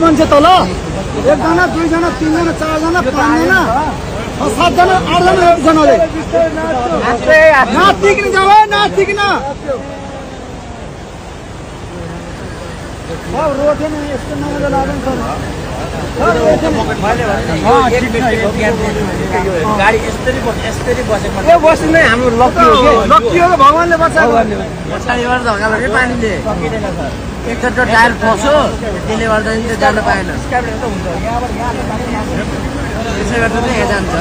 मान्छे त ल एकजना दुईजना तीनजना चारजना पाँचजना 7जना 8जना एकजनाले नातिकिन जाऊ नातिकिन रोटेन यस्तो नमजा लाग्दैन गाडी यस्तरी बसेको यो बस्नु नै हाम्रो लक्की हो के लक्की हो भगवानले बचाएको पछाडिबाट धक्का लाग्यो पानीले एकचोटि टायर फस्यो त्यसले गर्दा नि जान पाएन त्यसै गर्दा चाहिँ यहाँ जान्छ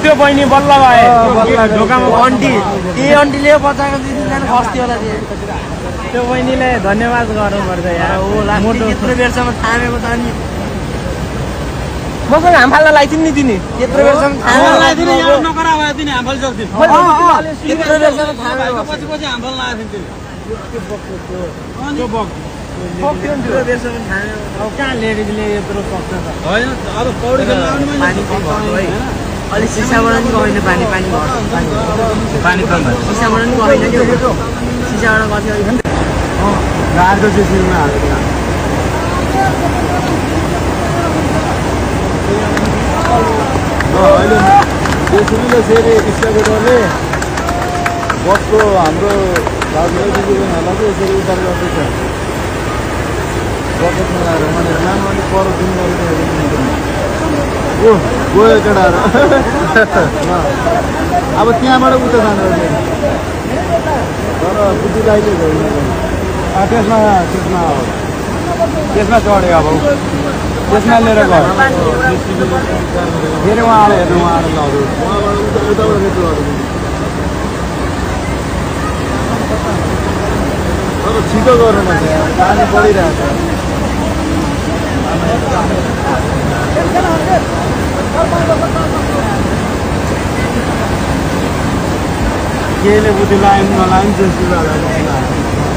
त्यो बहिनी बल्ल भए ढोकामा अन्टी त्यही अन्टीले बचाएको खस्थ्यो होला त्यो बहिनीलाई धन्यवाद गर्नुपर्छ त्यत्रो बेरसम्म थामेको त अनि मसँग हामफाल्न लगाइदिनु नि दिने त्यत्रो बेरसम्म थामेको त्यत्रो बेरसम्म थामेको कहाँ लेडिजले यत्रो सक्छ अलिक सिसाबाट नि गएन पानी सिसाबाट नि गएन सिसाबाट गथ्यो गाडीको सिसीमा हालेको अहिले जेसीबीले फेरि स्टाफेटरले बसको हाम्रो दाजुभाइहरूलाई चाहिँ यसरी उद्धार गर्दैछ बकेटमा लगाएर भनेर लानु अलिक पर दिनु ओ गयो केटाहरू अब त्यहाँबाट उता जानु तर बुद्धि लाइले गयो त्यसमा चढ्यो अब त्यसमा लिएर गयो फेरि उहाँले हेर्नु उहाँहरू लग्यो उहाँबाट उताबाट रेटो तर छिटो गर्नुपर्छ पानी परिरहेको केले बुद्धि लाइन नलाइन जस्तो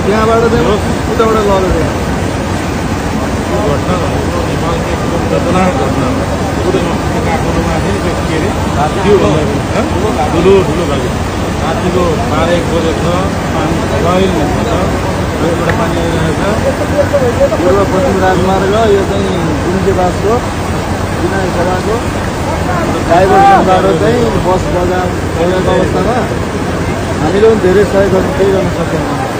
त्यहाँबाट चाहिँ उताबाट लग्यो हात्तीको बारे गोरेको छ पानी गहिल छ एउटा पानी आइरहेको छ पूर्व पश्चिम राजमार्ग यो चाहिँ गुन्जेबासको विनय सभाको ड्राइभरबाट चाहिँ बस बजाएको अवस्थामा हामीले पनि धेरै सहयोग गर्न केही गर्न सक्दैनौँ